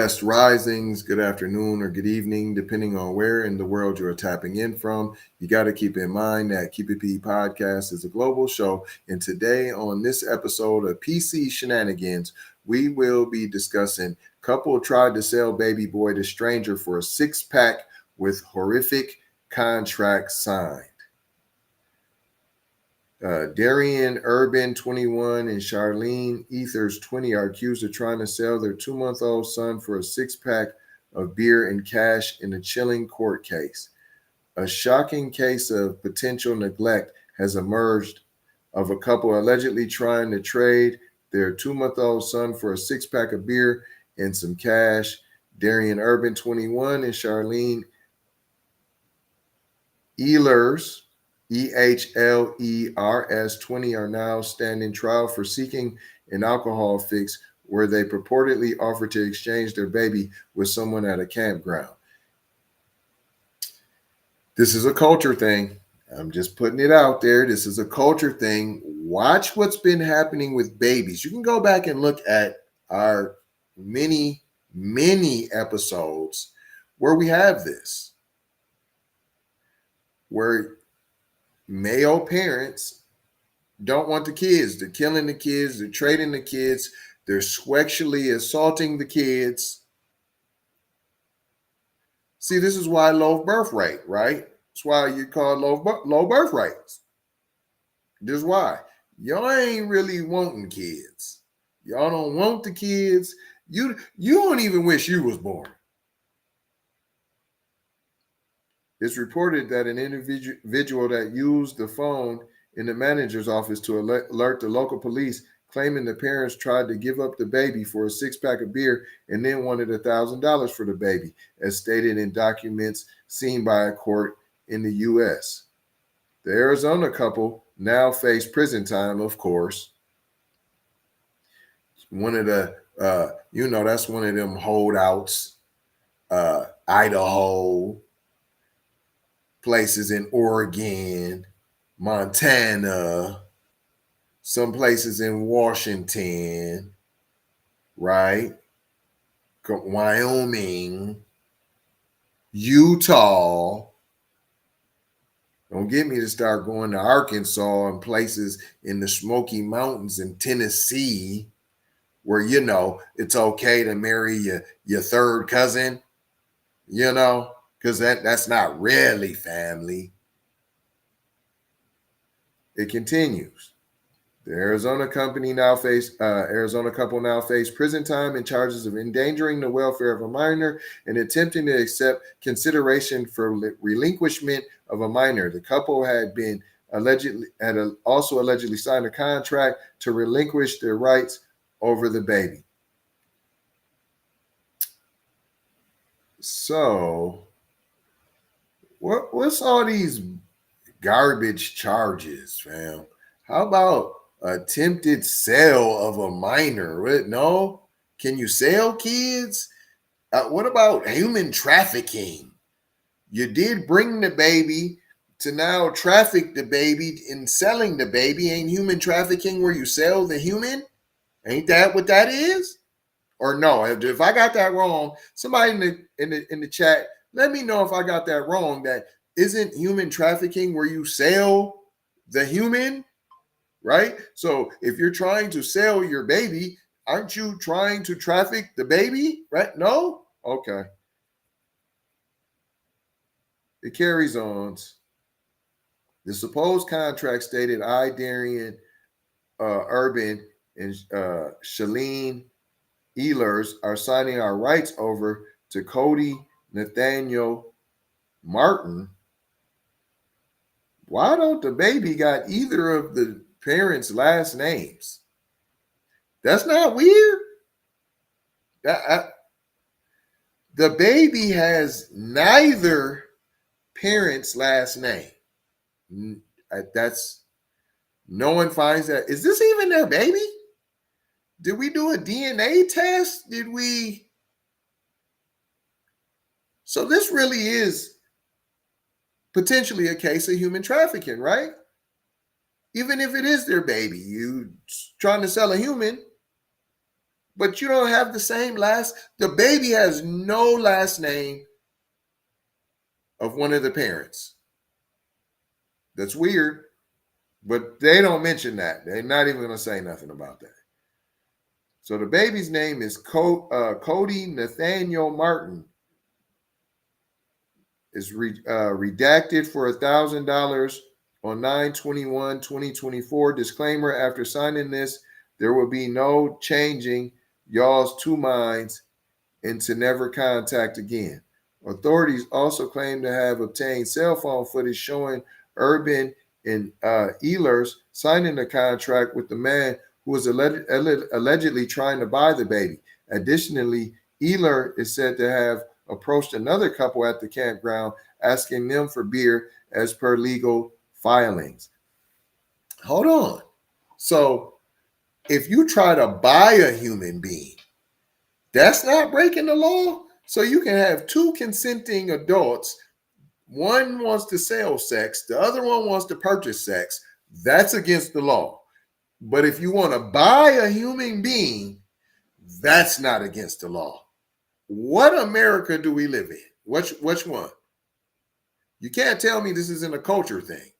best risings, good afternoon, or good evening, depending on where in the world you're tapping in from. You got to keep in mind that Keep It P podcast is a global show. And today, on this episode of PC Shenanigans, we will be discussing couple tried to sell baby boy to stranger for a six-pack with horrific contract signed. Darien Urban, 21, and Shalene Ehlers, 20, are accused of trying to sell their 2-month-old son for a six-pack of beer and cash in a chilling court case. A shocking case of potential neglect has emerged of a couple allegedly trying to trade their 2-month-old son for a six-pack of beer and some cash. Darien Urban, 21, and Shalene Ehlers, EHLERS, 20, are now standing trial for seeking an alcohol fix where they purportedly offered to exchange their baby with someone at a campground. This is a culture thing. I'm just putting it out there. This is a culture thing. Watch what's been happening with babies. You can go back and look at our many episodes where we have this, where male parents don't want the kids. They're killing the kids. They're trading the kids. They're sexually assaulting the kids. See, this is why low birth rate, right? That's why you call low birth rates. This is why. Y'all ain't really wanting kids. Y'all don't want the kids. You don't even wish you was born. It's reported that an individual that used the phone in the manager's office to alert the local police, claiming the parents tried to give up the baby for a six-pack of beer and then wanted $1,000 for the baby, as stated in documents seen by a court in the U.S. The Arizona couple now face prison time, of course. One of the, that's one of them holdouts, Idaho, places in Oregon, Montana, some places in Washington, right? Wyoming, Utah. Don't get me to start going to Arkansas and places in the Smoky Mountains in Tennessee where, it's okay to marry your third cousin, because that's not really family. It continues. The Arizona couple now face prison time and charges of endangering the welfare of a minor and attempting to accept consideration for relinquishment of a minor. The couple had also allegedly signed a contract to relinquish their rights over the baby. So, what's all these garbage charges, fam? How about attempted sale of a minor? No? Can you sell kids? What about human trafficking? You did bring the baby to now traffic the baby in selling the baby. Ain't human trafficking where you sell the human? Ain't that what that is? Or no? If I got that wrong, somebody in the chat, let me know if I got that wrong. That isn't human trafficking where you sell the human, right? So if you're trying to sell your baby, aren't you trying to traffic the baby, right? No? Okay. It carries on. The supposed contract stated Darien Urban and Shalene Ehlers are signing our rights over to Cody Nathaniel Martin. Why don't the baby got either of the parents' last names? That's not weird. The baby has neither parent's last name. That's, no one finds that. Is this even their baby? Did we do a DNA test? So this really is potentially a case of human trafficking, right? Even if it is their baby, you trying to sell a human, but you don't have the same last. The baby has no last name of one of the parents. That's weird, but they don't mention that. They're not even going to say nothing about that. So the baby's name is Cody Nathaniel Martin. Is redacted for $1,000 on 9/21/2024. Disclaimer: after signing this, there will be no changing y'all's two minds and to never contact again. Authorities also claim to have obtained cell phone footage showing Urban and Ehlers signing a contract with the man who was allegedly trying to buy the baby. Additionally, Ehler is said to have approached another couple at the campground asking them for beer as per legal filings. Hold on. So if you try to buy a human being, that's not breaking the law? So you can have two consenting adults. One wants to sell sex, the other one wants to purchase sex. That's against the law. But if you want to buy a human being, that's not against the law. What America do we live in? Which one? You can't tell me this isn't a culture thing.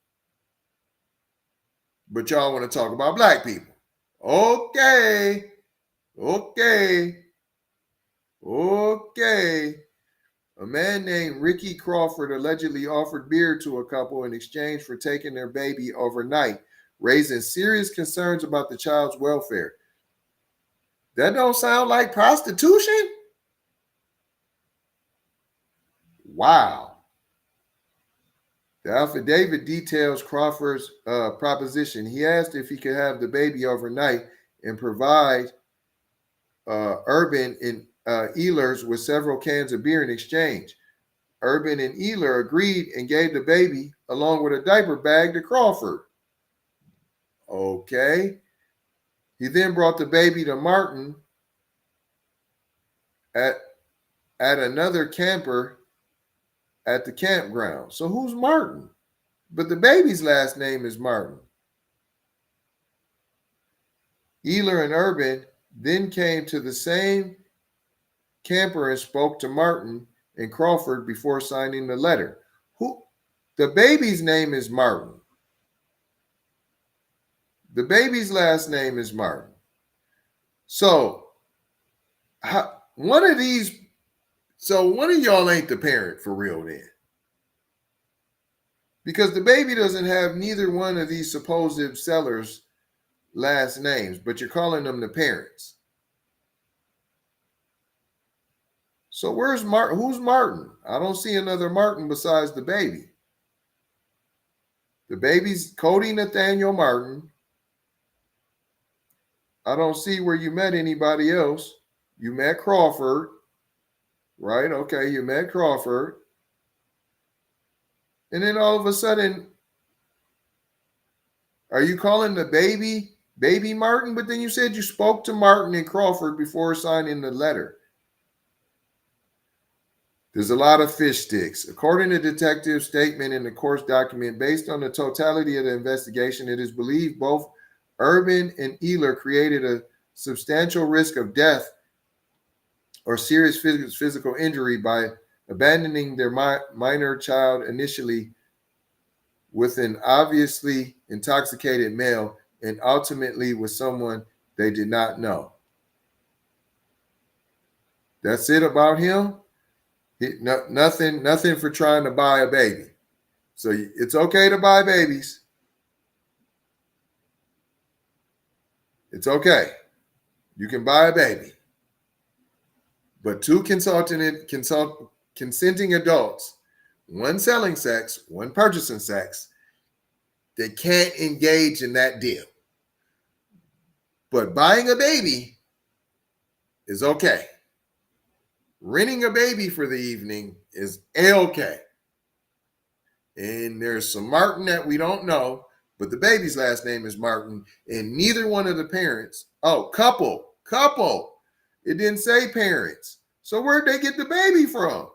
But y'all want to talk about black people. Okay. A man named Ricky Crawford allegedly offered beer to a couple in exchange for taking their baby overnight, raising serious concerns about the child's welfare. That don't sound like prostitution? Wow. The affidavit details Crawford's proposition. He asked if he could have the baby overnight and provide Urban and Ehlers with several cans of beer in exchange. Urban and Ehler agreed and gave the baby along with a diaper bag to Crawford. Okay. He then brought the baby to Martin at another camper at the campground. So who's Martin? But the baby's last name is Martin. Ehler and Urban then came to the same camper and spoke to Martin and Crawford before signing the letter. The baby's name is Martin. The baby's last name is Martin. So one of y'all ain't the parent for real then. Because the baby doesn't have neither one of these supposed sellers' last names, but you're calling them the parents. So where's Martin? Who's Martin? I don't see another Martin besides the baby. The baby's Cody Nathaniel Martin. I don't see where you met anybody else. You met Crawford, right? Okay, you met Crawford. And then all of a sudden, are you calling the baby Martin? But then you said you spoke to Martin and Crawford before signing the letter. There's a lot of fish sticks. According to detective's statement in the court document, based on the totality of the investigation, it is believed both Urban and Ehler created a substantial risk of death or serious physical injury by abandoning their minor child initially with an obviously intoxicated male and ultimately with someone they did not know. That's it about him. Nothing for trying to buy a baby. So it's okay to buy babies. It's okay. You can buy a baby. But two consenting adults, one selling sex, one purchasing sex, they can't engage in that deal. But buying a baby is okay. Renting a baby for the evening is A-okay. And there's some Martin that we don't know, but the baby's last name is Martin, and neither one of the parents, couple. It didn't say parents. So where'd they get the baby from?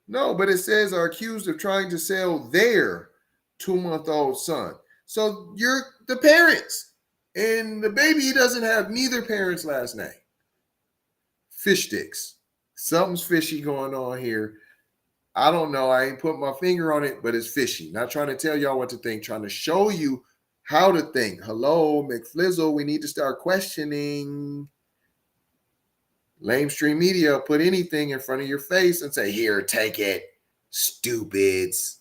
No, but it says are accused of trying to sell their 2-month-old son. So you're the parents. And the baby doesn't have neither parent's last name. Fish sticks. Something's fishy going on here. I don't know. I ain't put my finger on it, but it's fishy. Not trying to tell y'all what to think, trying to show you how to think. Hello, McFlizzle, we need to start questioning. Lamestream media, put anything in front of your face and say, here, take it, stupids.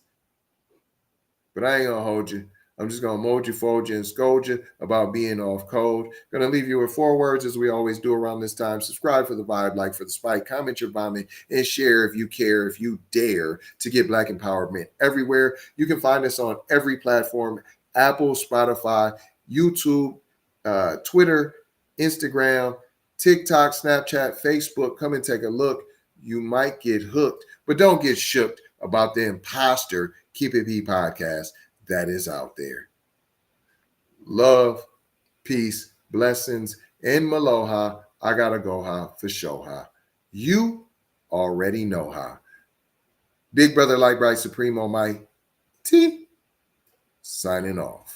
But I ain't going to hold you. I'm just going to mold you, fold you, and scold you about being off code. Going to leave you with 4 words as we always do around this time. Subscribe for the vibe, like for the spike, comment your vomit, and share if you care, if you dare to get Black empowerment everywhere. You can find us on every platform, Apple, Spotify, YouTube, Twitter, Instagram, TikTok, Snapchat, Facebook. Come and take a look. You might get hooked, but don't get shooked about the imposter Keep It P podcast that is out there. Love, peace, blessings, and maloha. I gotta go ha for sure ha. You already know ha. Big Brother Light Bright Supremo Mighty signing off.